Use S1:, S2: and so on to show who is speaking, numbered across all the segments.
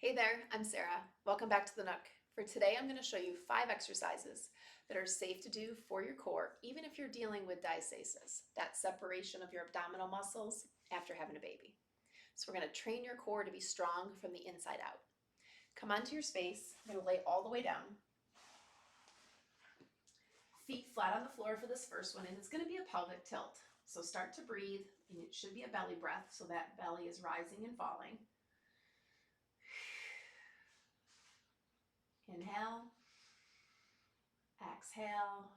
S1: Hey there, I'm Sarah. Welcome back to the Nook. For today, I'm going to show you 5 exercises that are safe to do for your core, even if you're dealing with diastasis, that separation of your abdominal muscles after having a baby. So we're going to train your core to be strong from the inside out. Come onto your space. I'm going to lay all the way down. Feet flat on the floor for this first one, and it's going to be a pelvic tilt. So start to breathe, and it should be a belly breath, so that belly is rising and falling. Inhale, exhale.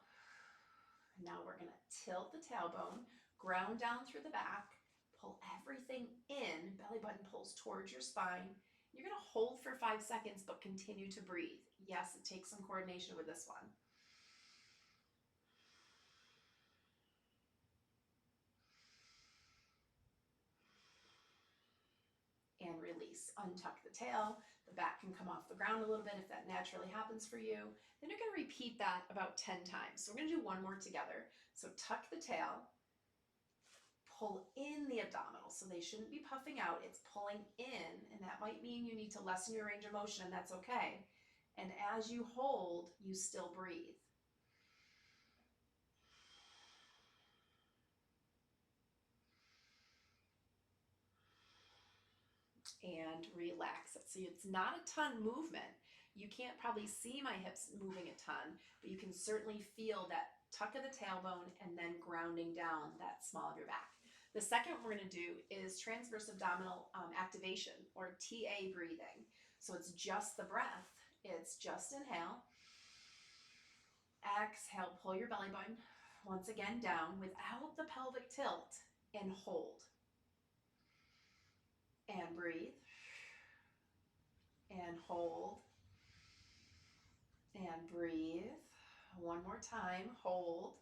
S1: And now we're going to tilt the tailbone, ground down through the back, pull everything in, belly button pulls towards your spine. You're going to hold for 5 seconds, but continue to breathe. Yes, it takes some coordination with this one. And release. Untuck the tail. The back can come off the ground a little bit if that naturally happens for you. Then you're going to repeat that about 10 times. So we're going to do one more together. So tuck the tail, pull in the abdominals. So they shouldn't be puffing out. It's pulling in, and that might mean you need to lessen your range of motion, and that's okay. And as you hold, you still breathe. And relax it. So it's not a ton movement. You can't probably see my hips moving a ton, but you can certainly feel that tuck of the tailbone and then grounding down that small of your back. The second we're going to do is transverse abdominal activation, or TA breathing. So it's just the breath. It's just inhale. Exhale, pull your belly button once again down without the pelvic tilt, and hold. And breathe. And hold. And breathe. One more time, hold.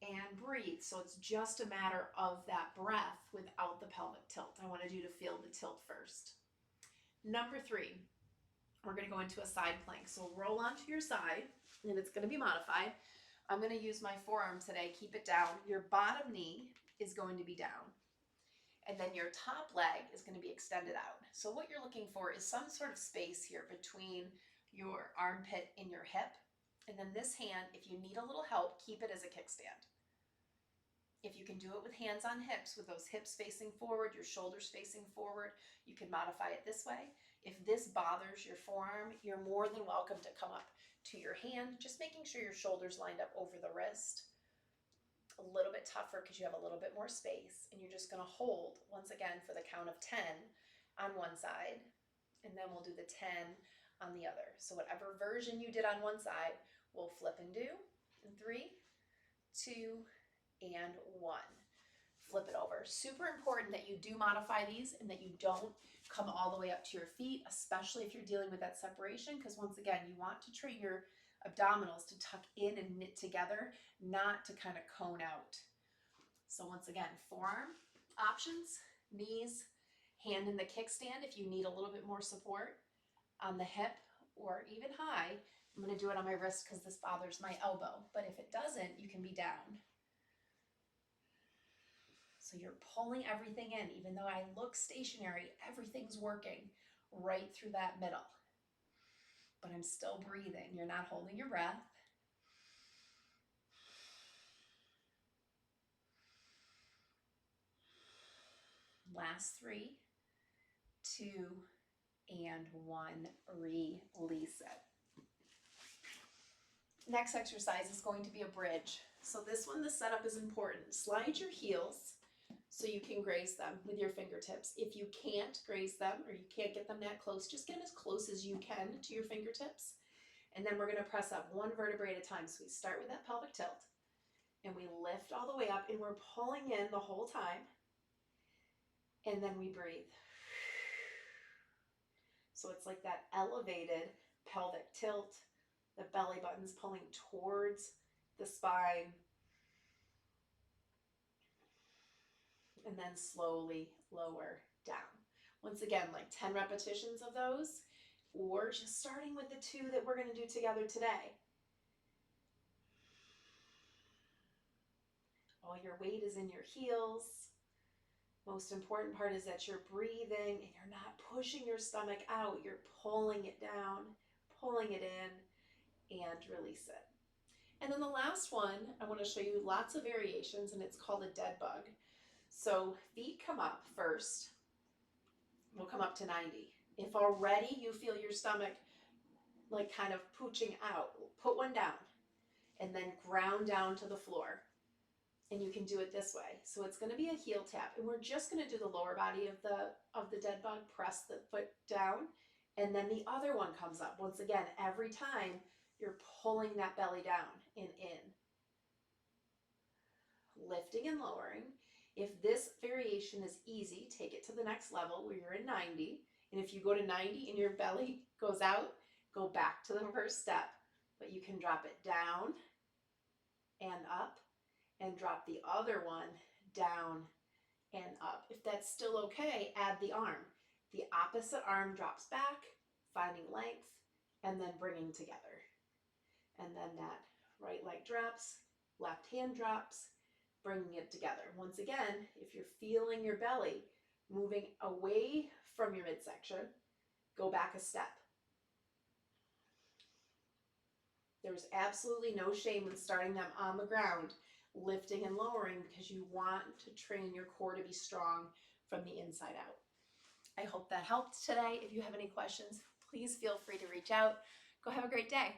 S1: And breathe. So it's just a matter of that breath without the pelvic tilt. I wanted you to feel the tilt first. Number 3, we're going to go into a side plank. So roll onto your side, and it's going to be modified. I'm going to use my forearm today. Keep it down. Your bottom knee is going to be down. And then your top leg is going to be extended out. So what you're looking for is some sort of space here between your armpit and your hip. And then this hand, if you need a little help, keep it as a kickstand. If you can do it with hands on hips, with those hips facing forward, your shoulders facing forward, you can modify it this way. If this bothers your forearm, you're more than welcome to come up to your hand, just making sure your shoulders lined up over the wrist. A little bit tougher because you have a little bit more space, and you're just going to hold once again for the count of 10 on one side, and then we'll do the 10 on the other. So whatever version you did on one side, we'll flip and do in 3, 2, and 1. Flip it over. Super important that you do modify these and that you don't come all the way up to your feet, especially if you're dealing with that separation, because once again, you want to train your abdominals to tuck in and knit together, not to kind of cone out. So once again, forearm options, knees, hand in the kickstand if you need a little bit more support on the hip or even high. I'm going to do it on my wrist because this bothers my elbow, but if it doesn't, you can be down. So you're pulling everything in. Even though I look stationary, everything's working right through that middle. But I'm still breathing. You're not holding your breath. Last 3, 2, and 1. Release it. Next exercise is going to be a bridge. So this one, the setup is important. Slide your heels so you can graze them with your fingertips. If you can't graze them or you can't get them that close, just get them as close as you can to your fingertips. And then we're going to press up one vertebrae at a time. So we start with that pelvic tilt and we lift all the way up, and we're pulling in the whole time. And then we breathe. So it's like that elevated pelvic tilt. The belly button's pulling towards the spine. And then slowly lower down. Once again, like 10 repetitions of those, or just starting with the 2 that we're going to do together today. All your weight is in your heels. Most important part is that you're breathing and you're not pushing your stomach out. You're pulling it down, pulling it in, and release it. And then the last one, I want to show you lots of variations, and it's called a dead bug. So feet come up first. We'll come up to 90. If already you feel your stomach like kind of pooching out, put one down and then ground down to the floor. And you can do it this way. So it's going to be a heel tap, and we're just going to do the lower body of the dead bug. Press the foot down, and then the other one comes up. Once again, every time you're pulling that belly down and in, lifting and lowering. If this variation is easy, take it to the next level where you're in 90. And if you go to 90 and your belly goes out, go back to the first step. But you can drop it down and up, and drop the other one down and up. If that's still okay, add the arm. The opposite arm drops back, finding length, and then bringing together. And then that right leg drops, left hand drops, bringing it together. Once again, if you're feeling your belly moving away from your midsection, go back a step. There's absolutely no shame in starting them on the ground, lifting and lowering, because you want to train your core to be strong from the inside out. I hope that helped today. If you have any questions, please feel free to reach out. Go have a great day.